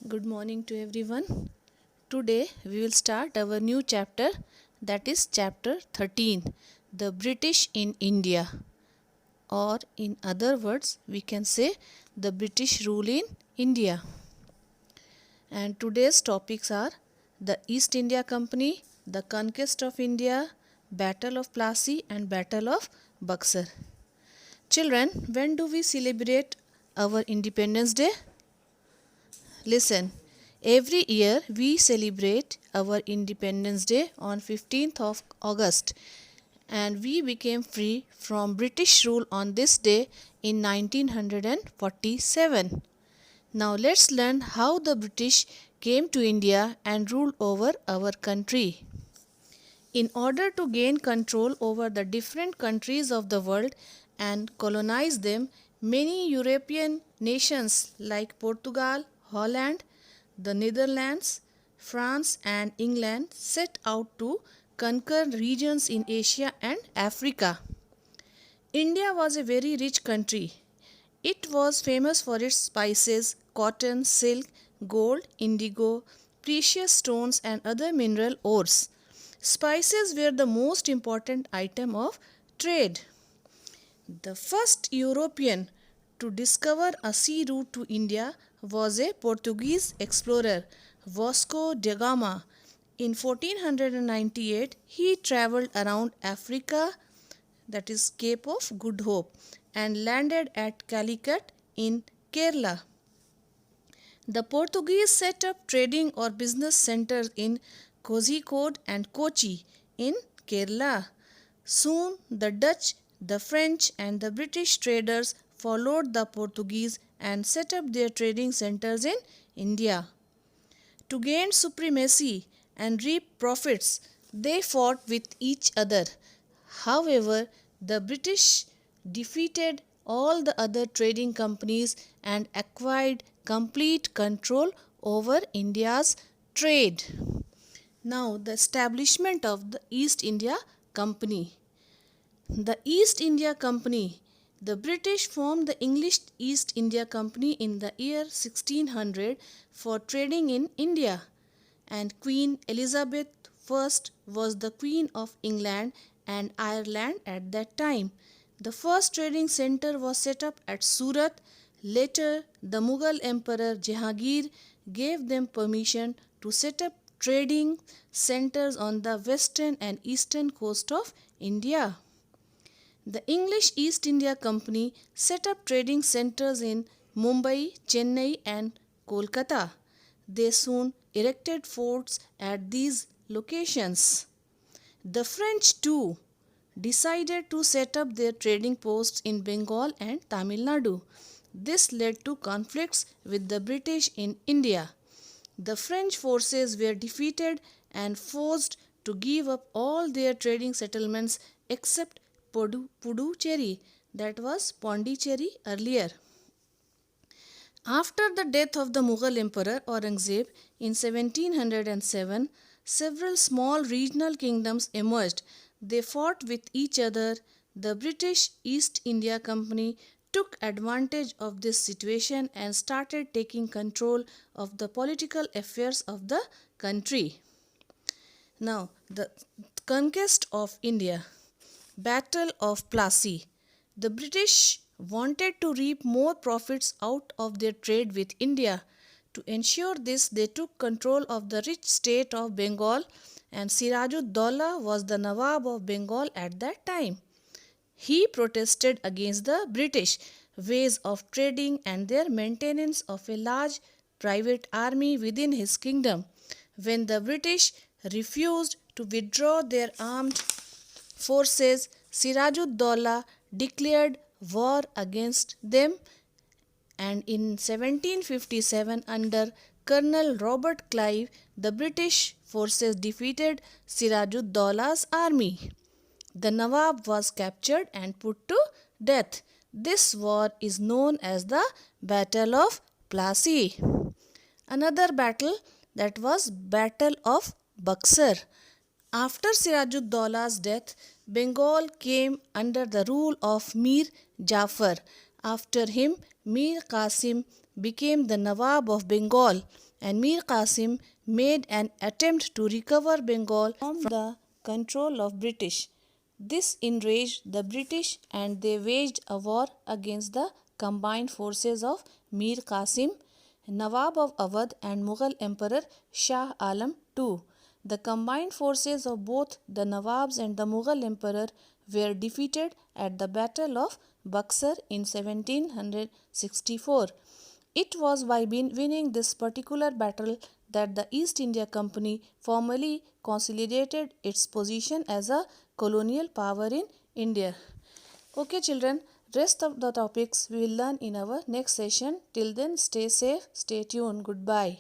Good morning to everyone. Today we will start our new chapter, that is chapter 13, The British in India, or in other words we can say the British rule in India. And today's topics are the East India Company, the conquest of India, Battle of Plassey and Battle of Buxar. Children, when do we celebrate our Independence Day? Listen, every year we celebrate our Independence Day on 15th of August, and we became free from British rule on this day in 1947. Now let's learn how the British came to India and ruled over our country. In order to gain control over the different countries of the world and colonize them, many European nations like Portugal, Holland, the Netherlands, France, and England set out to conquer regions in Asia and Africa. India was a very rich country. It was famous for its spices, cotton, silk, gold, indigo, precious stones, and other mineral ores. Spices were the most important item of trade. The first European to discover a sea route to India was a Portuguese explorer, Vasco da Gama. In 1498, he traveled around Africa, that is Cape of Good Hope, and landed at Calicut in Kerala. The Portuguese set up trading or business centers in Kozhikode and Kochi in Kerala. Soon the Dutch, the French, and the British traders followed the Portuguese and set up their trading centers in India. To gain supremacy and reap profits, they fought with each other. However, the British defeated all the other trading companies and acquired complete control over India's trade. Now, the establishment of the East India Company. The East India Company. The British formed the English East India Company in the year 1600 for trading in India, and Queen Elizabeth I was the Queen of England and Ireland at that time. The first trading center was set up at Surat. Later, the Mughal Emperor Jahangir gave them permission to set up trading centers on the western and eastern coast of India. The English East India Company set up trading centers in Mumbai, Chennai, and Kolkata. They soon erected forts at these locations. The French too decided to set up their trading posts in Bengal and Tamil Nadu. This led to conflicts with the British in India. The French forces were defeated and forced to give up all their trading settlements except Puducherry, that was Pondicherry earlier. After the death of the Mughal Emperor Aurangzeb in 1707, several small regional kingdoms emerged. They fought with each other. The British East India Company took advantage of this situation and started taking control of the political affairs of the country. Now, the conquest of India. Battle of Plassey. The British wanted to reap more profits out of their trade with India. To ensure this, they took control of the rich state of Bengal, and Sirajud-Daulah was the Nawab of Bengal at that time. He protested against the British ways of trading and their maintenance of a large private army within his kingdom. When the British refused to withdraw their armed forces, Sirajud-Daulah declared war against them, and in 1757 under Colonel Robert Clive, the British forces defeated Sirajud-Daulah's army. The Nawab was captured and put to death. This war is known as the Battle of Plassey. Another battle, that was Battle of Buxar. After Sirajud-Daulah's death, Bengal came under the rule of Mir Jafar. After him, Mir Qasim became the Nawab of Bengal, and Mir Qasim made an attempt to recover Bengal from the control of British. This enraged the British and they waged a war against the combined forces of Mir Qasim, Nawab of Awadh, and Mughal Emperor Shah Alam II. The combined forces of both the Nawabs and the Mughal Emperor were defeated at the Battle of Buxar in 1764. It was by winning this particular battle that the East India Company formally consolidated its position as a colonial power in India. Okay, children, rest of the topics we will learn in our next session. Till then, stay safe, stay tuned. Goodbye.